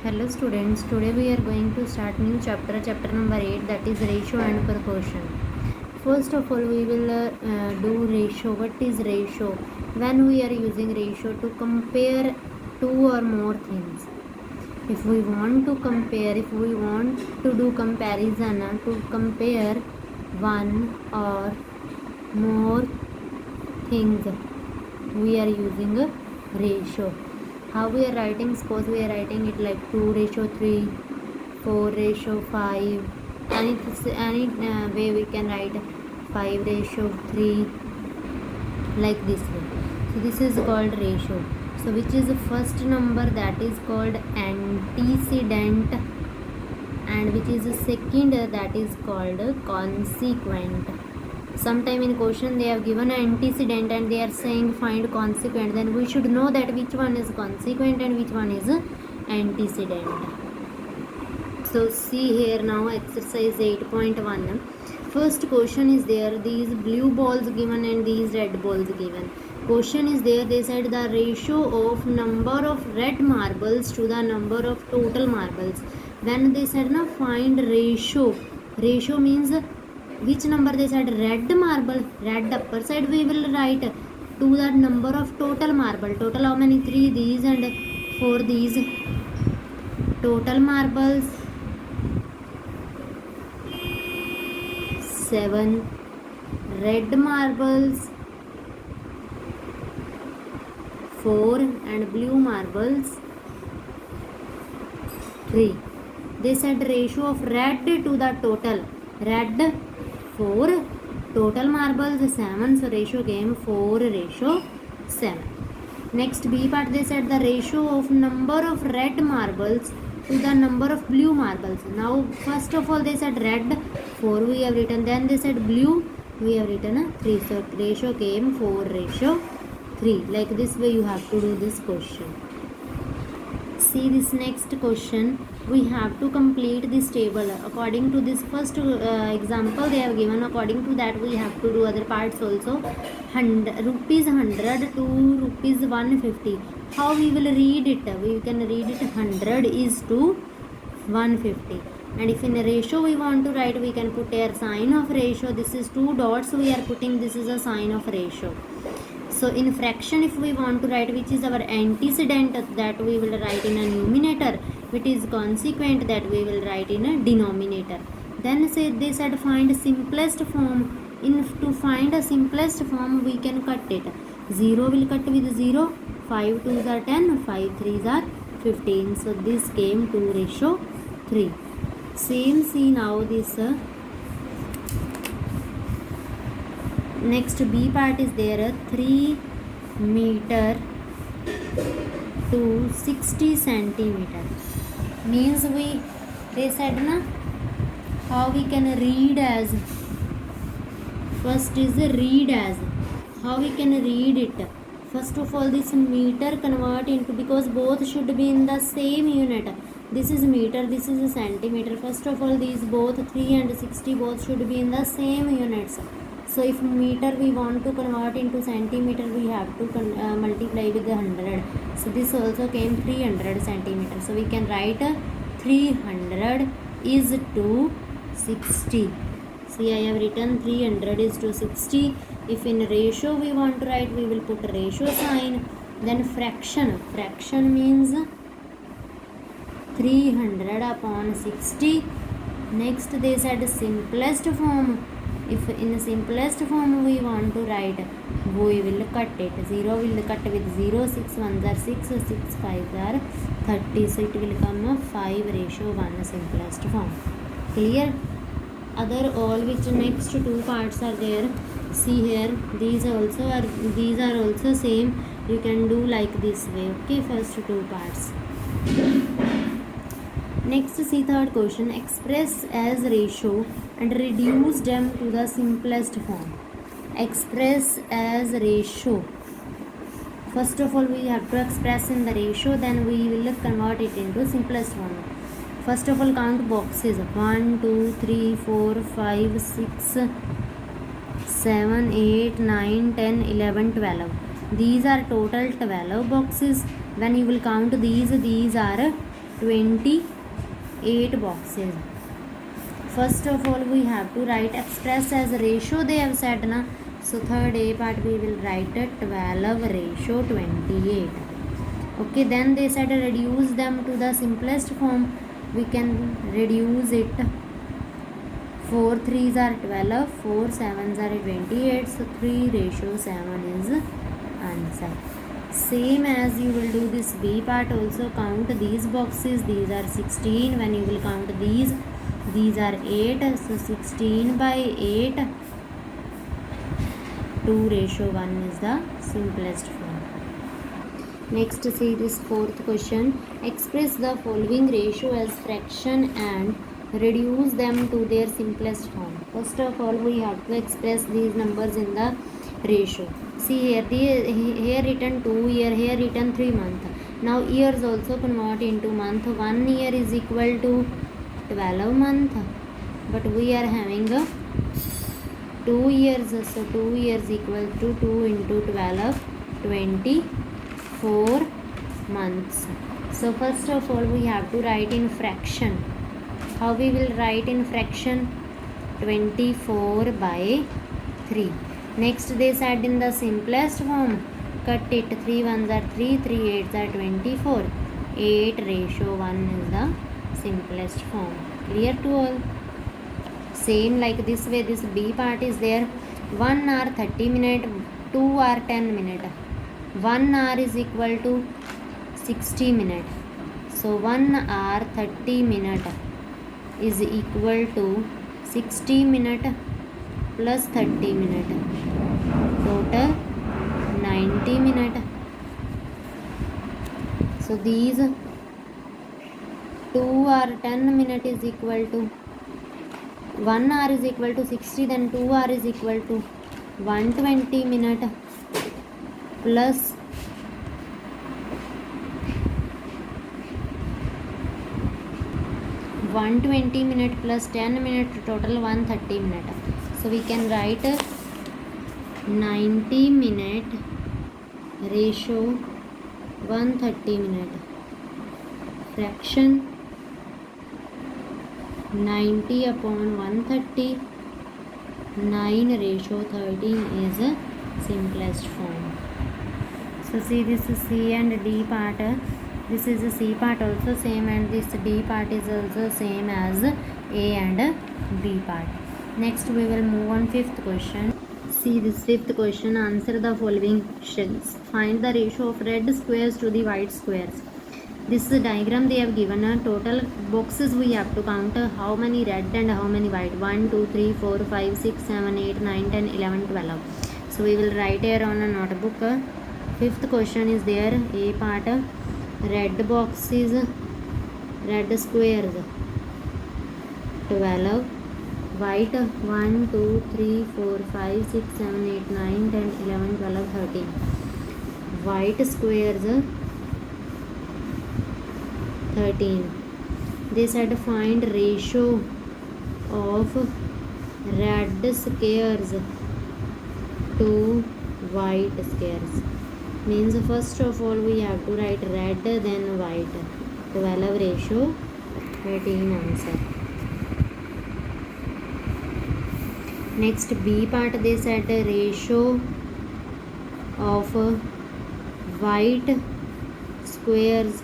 Hello students, today we are going to start new chapter number 8, that is ratio and proportion. First of all we will do ratio. What is ratio? When we are using ratio to compare two or more things. If we want to compare, if we want to do comparison to compare one or more things, we are using a ratio. How we are writing? Suppose we are writing it like 2:3, 4:5. Any way we can write 5:3, like this way. So this is called ratio. So which is the first number, that is called antecedent, and which is the second, that is called consequent. Sometime in question they have given an antecedent and they are saying find consequent, then we should know that which one is consequent and which one is antecedent. So see here now exercise 8.1. First question is there, these blue balls given and these red balls given. Question is there, they said the ratio of number of red marbles to the number of total marbles. When they said now find ratio means which number, they said red marble, red upper side we will write to the number of total marble. Total how many? 3 these and 4 these. Total marbles 7, red marbles 4 and blue marbles 3. They said ratio of red to the total, red 4, total marbles 7, so ratio came 4:7. Next B part, they said the ratio of number of red marbles to the number of blue marbles. Now first of all they said red 4 we have written, then they said blue we have written 3, so ratio came 4:3. Like this way you have to do this question. See this next question, we have to complete this table according to this first example they have given. According to that we have to do other parts also. Rupees 100 to rupees 150. How we will read it? We can read it 100 is to 150, and if in a ratio we want to write, we can put a sign of ratio. This is 2 dots we are putting, this is a sign of ratio. So in fraction if we want to write which is our antecedent, that we will write in a numerator, which is consequent, that we will write in a denominator. Then they said find simplest form. To find a simplest form we can cut it. 0 will cut with 0, 5 2s are 10, 5 3s are 15. So this came 2:3. Same see now this next B part is there, 3 meter to 60 centimeter. Means they said na how we can read as. First is read as. How we can read it? First of all this meter convert into, because both should be in the same unit. This is meter, this is a centimeter. First of all these both 3 and 60 both should be in the same units. So if meter we want to convert into centimeter, we have to multiply with 100. So this also came 300 centimeter. So we can write 300 is to 60. See I have written 300 is to 60. If in ratio we want to write, we will put ratio sign. Then fraction means 300 upon 60. Next they said simplest form. If in simplest form we want to write, we will cut it. 0 will cut with 0, 6 1s are 6, 6 5s are 30. So it will come 5:1 simplest form. Clear? Other all which next 2 parts are there. See here, these are also same. You can do like this way. Okay, first 2 parts. Next see third question, express as ratio and reduce them to the simplest form. Express as ratio. First of all we have to express in the ratio, then we will convert it into simplest form. First of all count boxes, 1 2 3 4 5 6 7 8 9 10 11 12. These are total 12 boxes. When you will count these are 28 boxes. First of all we have to write express as ratio they have said na. So third A part we will write 12 ratio 28. Okay, then they said reduce them to the simplest form. We can reduce it. 4 3s are 12, 4 7s are 28, so 3 ratio 7 is answer. Same as you will do this B part also. Count these boxes, these are 16. When you will count these are 8, so 16 by 8, 2 ratio 1 is the simplest form. Next, see this fourth question. Express the following ratio as fraction and reduce them to their simplest form. First of all we have to express these numbers in the ratio. See here, here written 2 year, here written 3 month. Now years also convert into month. 1 year is equal to 12 month, but we are having a 2 years, so 2 years equal to 2 into 12, 24 months. So first of all we have to write in fraction. How we will write in fraction? 24 by 3. Next they said in the simplest form, cut it. 3 1s are 3, 3 8s are 24. 8 ratio 1 is the simplest form. Clear to all? Same like this way, this B part is there. 1 hour 30 minutes, 2 hour 10 minutes. 1 hour is equal to 60 minutes. So 1 hour 30 minutes is equal to 60 minutes plus 30 minutes. Total 90 minutes. So these 2 hour 10 minutes is equal to 1 hour is equal to 60, then 2 hour is equal to 120 minutes plus 120 minutes plus 10 minutes, total 130 minutes. So we can write 90 minute ratio 130 minute. Fraction 90 upon 130, 9 ratio 13 is a simplest form. So see, this is C and D part. This is a C part also same, and this D part is also same as A and B part. Next we will move on fifth question. See this fifth question. Answer the following questions. Find the ratio of red squares to the white squares. This diagram they have given a total boxes we have to count how many red and how many white. 1 2 3 4 5 6 7 8 9 10 11 12. So we will write here on a notebook. Fifth question is there. A part, red boxes, red squares 12, white 1 2 3 4 5 6 7 8 9 10 11 12 13. White squares 13. They said find ratio of red squares to white squares. Means first of all we have to write red then white. 12 ratio 13 answer. Next B part they said ratio of white squares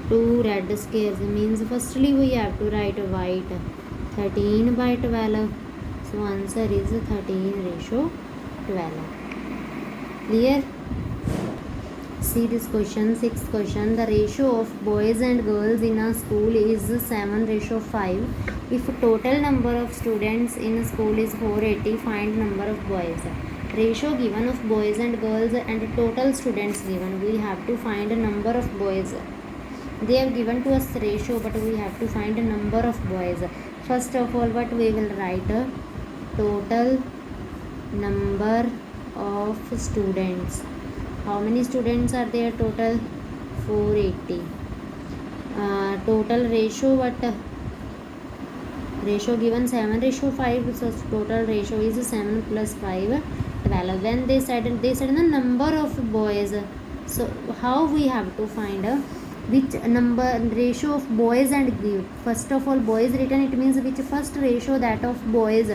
to red squares. Means firstly we have to write white 13 by 12. So answer is 13 ratio 12. Clear? See this question, sixth question. The ratio of boys and girls in a school is 7 ratio 5. If total number of students in a school is 480, find number of boys. Ratio given of boys and girls and total students given. We have to find a number of boys. They have given to us ratio, but we have to find a number of boys. First of all, what we will write? Total number of students. How many students are there total? 480. Total ratio, what? Ratio given 7 ratio 5. So total ratio is 7 plus 5 12. Then they said the number of boys. So how we have to find which number ratio of boys and girls. First of all, boys written, it means which first ratio, that of boys,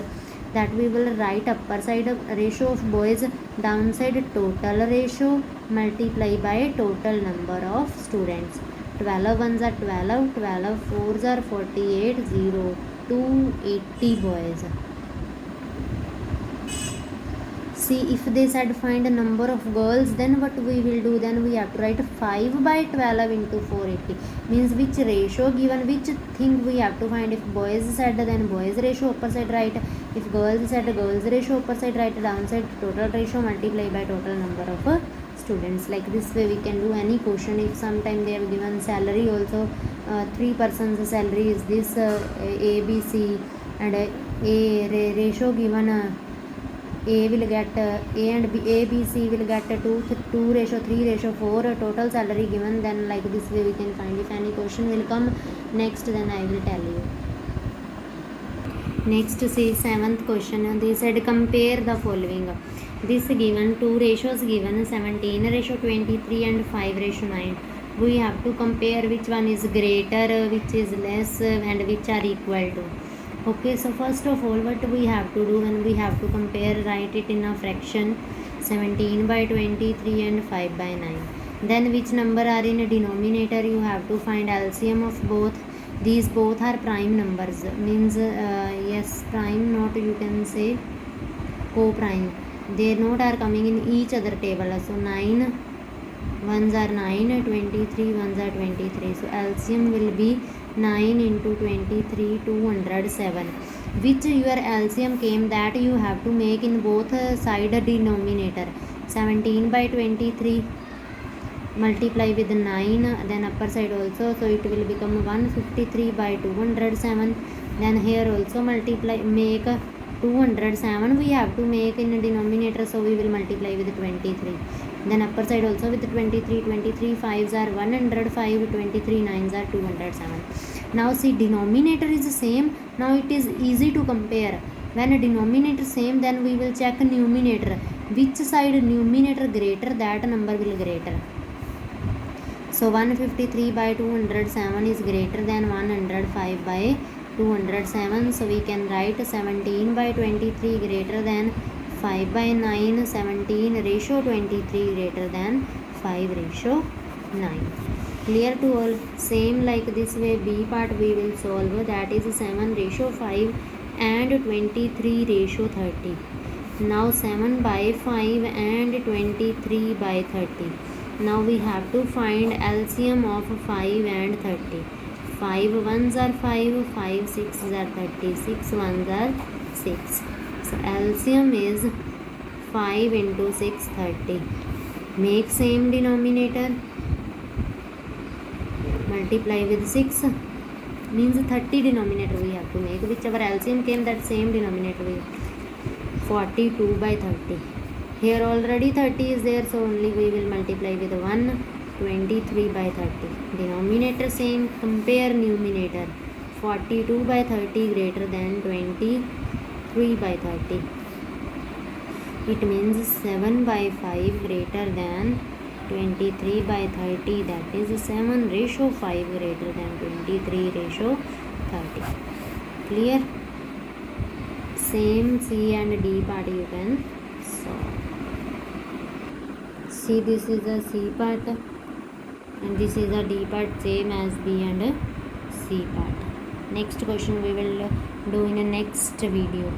that we will write upper side ratio of boys, downside total ratio, multiply by total number of students. 12 ones are 12, 12 fours are 48, 0 to 80 boys. See, if they said find a number of girls, then what we will do, then we have to write 5 by 12 into 480, means which ratio given, which thing we have to find. If boys said, then boys ratio upper side write, if girls said girls ratio upper side write, downside total ratio multiply by total number of students. Like this way we can do any question. If sometime they have given salary also, 3 persons salary is this, A, B, C, and a ratio given, A will get A and B, A, B, C will get 2 ratio, 3 ratio, 4 total salary given. Then like this way we can find. If any question will come next, then I will tell you. Next, see 7th question. They said compare the following. This given 2 ratios given, 17 ratio 23 and 5 ratio 9. We have to compare which one is greater, which is less, and which are equal to. Okay, so first of all, what we have to do when we have to compare, write it in a fraction, 17 by 23 and 5 by 9. Then which number are in a denominator, you have to find LCM of both. These both are prime numbers, means yes, prime, not you can say co-prime. Their note are coming in each other table. So 9 ones are 9, 23 ones are 23. So LCM will be 9 into 23, 207. Which your LCM came, that you have to make in both side denominator. 17 by 23 multiply with 9, then upper side also, so it will become 153 by 207. Then here also multiply, make 207 we have to make in denominator, so we will multiply with 23. Then upper side also with 23, 23 5s are 105, 23 9s are 207. Now see, denominator is the same, now it is easy to compare. When a denominator same, then we will check numerator, which side numerator greater, that number will greater. So 153 by 207 is greater than 105 by 207. So we can write 17 by 23 greater than 5 by 9, 17 ratio 23 greater than 5 ratio 9. Clear to all? Same like this way B part we will solve, that is 7 ratio 5 and 23 ratio 30. Now 7 by 5 and 23 by 30. Now we have to find LCM of 5 and 30. 5 ones are 5, 5 sixes are 30, 6 ones are 6. So LCM is 5 into 6, 30. Make same denominator, multiply with 6, means 30 denominator we have to make. Whichever LCM came, that same denominator we have. 42 by 30. Here already 30 is there, so only we will multiply with 1, 23 by 30. Denominator same, compare numerator. 42 by 30 greater than 23 by 30. It means 7 by 5 greater than 23 by 30, that is 7 ratio 5 greater than 23 ratio 30. Clear? Same C and D part you can solve. See, this is a C part and this is a D part, same as B and C part. Next question we will do in a next video.